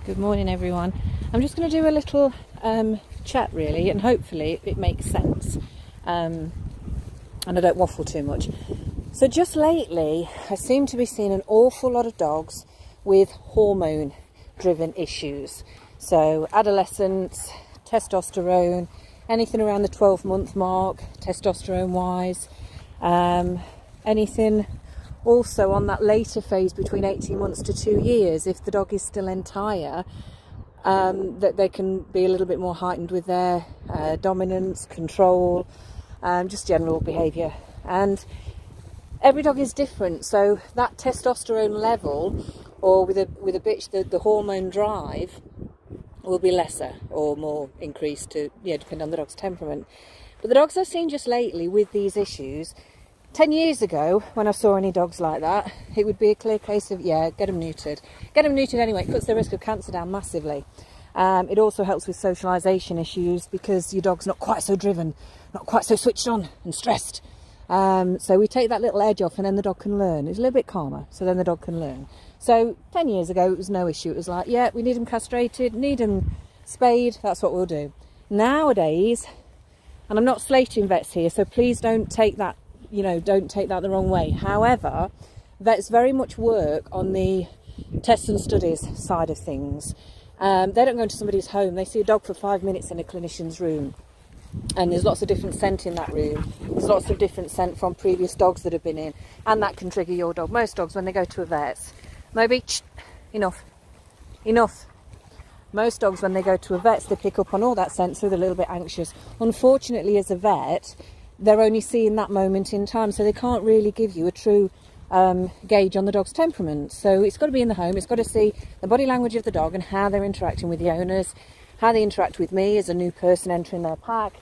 Good morning everyone. I'm just going to do a little chat really, and hopefully it makes sense and I don't waffle too much. So just lately I seem to be seeing an awful lot of dogs with hormone driven issues. So adolescents, testosterone, anything around the 12-month mark testosterone wise, anything also on that later phase between 18 months to 2 years, if the dog is still entire, that they can be a little bit more heightened with their dominance, control, just general behaviour. And every dog is different, so that testosterone level, or with a bitch, the hormone drive will be lesser or more increased, to depend on the dog's temperament. But the dogs I've seen just lately with these issues, 10 years ago, when I saw any dogs like that, it would be a clear case of, get them neutered. Get them neutered anyway. It cuts the risk of cancer down massively. It also helps with socialisation issues because your dog's not quite so driven, not quite so switched on and stressed. So we take that little edge off and then the dog can learn. It's a little bit calmer, so then the dog can learn. So 10 years ago, it was no issue. It was like, yeah, we need them castrated, need them spayed, that's what we'll do. Nowadays, and I'm not slating vets here, so please don't take that don't take that the wrong way. However, vets very much work on the tests and studies side of things. They don't go into somebody's home. They see a dog for 5 minutes in a clinician's room, and there's lots of different scent in that room. There's lots of different scent from previous dogs that have been in, and that can trigger your dog. Most dogs, when they go to a vet, Moby, enough. Most dogs, when they go to a vet, they pick up on all that scent, so they're a little bit anxious. Unfortunately, as a vet, they're only seeing that moment in time, so they can't really give you a true gauge on the dog's temperament. So it's got to be in the home. It's got to see the body language of the dog and how they're interacting with the owners, how they interact with me as a new person entering their pack.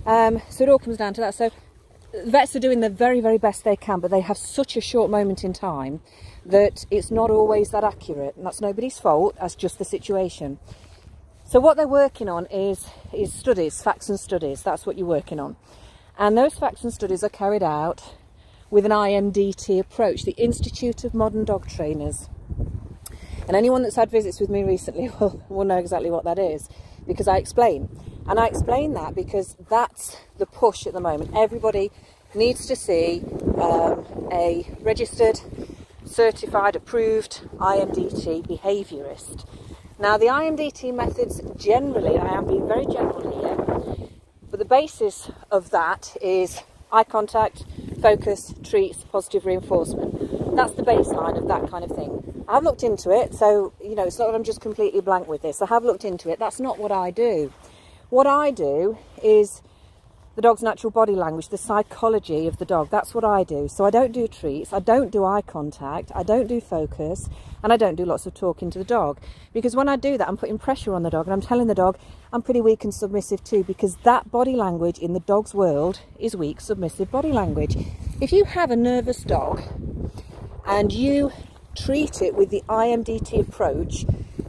So it all comes down to that. So vets are doing the very, very best they can, but they have such a short moment in time that it's not always that accurate, and that's nobody's fault. That's just the situation. So what they're working on is studies, facts and studies. That's what you're working on. And those facts and studies are carried out with an IMDT approach, the Institute of Modern Dog Trainers. And anyone that's had visits with me recently will know exactly what that is, because I explain. And I explain that because that's the push at the moment. Everybody needs to see a registered, certified, approved IMDT behaviourist. Now, the IMDT methods generally, I am being very general here, but the basis of that is eye contact, focus, treats, positive reinforcement. That's the baseline of that kind of thing. I've looked into it, so, it's not that I'm just completely blank with this. I have looked into it. That's not what I do. What I do is the dog's natural body language, the psychology of the dog. That's what I do. So I don't do treats, I don't do eye contact, I don't do focus, and I don't do lots of talking to the dog. Because when I do that, I'm putting pressure on the dog, and I'm telling the dog I'm pretty weak and submissive too, because that body language in the dog's world is weak, submissive body language. If you have a nervous dog and you treat it with the IMDT approach,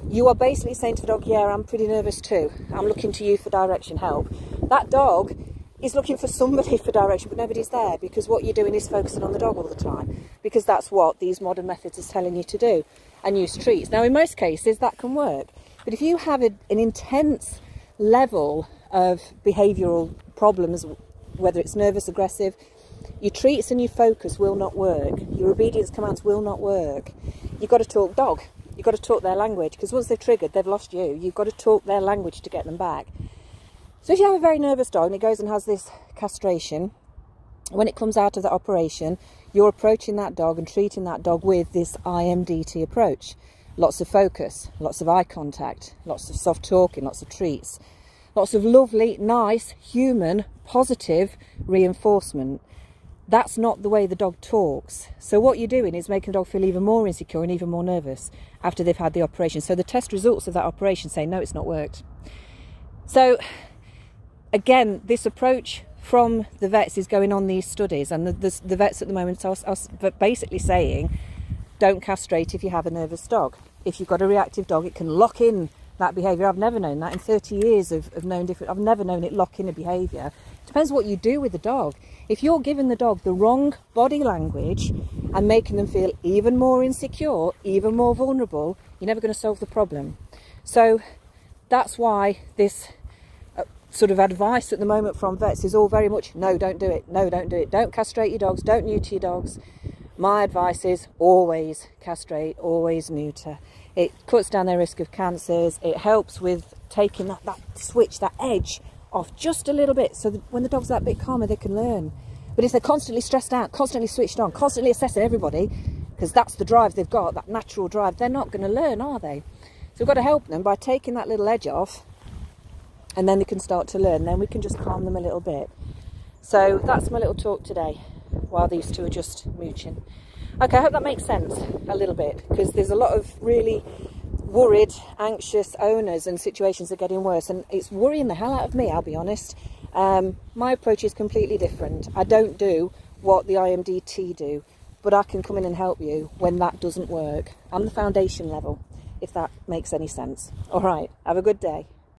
you are basically saying to the dog, yeah, I'm pretty nervous too. I'm looking to you for direction, help. That dog is looking for somebody for direction, but nobody's there, because what you're doing is focusing on the dog all the time, because that's what these modern methods are telling you to do, and use treats. Now, in most cases, that can work. But if you have an intense level of behavioural problems, whether it's nervous, aggressive, your treats and your focus will not work. Your obedience commands will not work. You've got to talk dog. You've got to talk their language, because once they've triggered, they've lost you. You've got to talk their language to get them back. So if you have a very nervous dog and it goes and has this castration, when it comes out of the operation, you're approaching that dog and treating that dog with this IMDT approach. Lots of focus, lots of eye contact, lots of soft talking, lots of treats, lots of lovely, nice, human, positive reinforcement. That's not the way the dog talks. So what you're doing is making the dog feel even more insecure and even more nervous after they've had the operation. So the test results of that operation say, no, it's not worked. So again, this approach from the vets is going on these studies, and the vets at the moment are basically saying, don't castrate if you have a nervous dog. If you've got a reactive dog, it can lock in that behaviour. I've never known that in 30 years of knowing different. I've never known it lock in a behaviour. Depends what you do with the dog. If you're giving the dog the wrong body language and making them feel even more insecure, even more vulnerable, you're never going to solve the problem. So that's why this sort of advice at the moment from vets is all very much, no, don't do it, no, don't do it, don't castrate your dogs, don't neuter your dogs. My advice is always castrate, always neuter. It cuts down their risk of cancers. It helps with taking that switch, that edge off just a little bit, so that when the dog's that bit calmer, they can learn. But if they're constantly stressed out, constantly switched on, constantly assessing everybody, because that's the drive they've got, that natural drive, they're not going to learn, are they? So we've got to help them by taking that little edge off, and then they can start to learn. Then we can just calm them a little bit. So that's my little talk today, while these two are just mooching. Okay, I hope that makes sense a little bit, because there's a lot of really worried, anxious owners, and situations are getting worse, and it's worrying the hell out of me, I'll be honest. My approach is completely different. I don't do what the IMDT do, but I can come in and help you when that doesn't work. I'm the foundation level, if that makes any sense. All right, have a good day.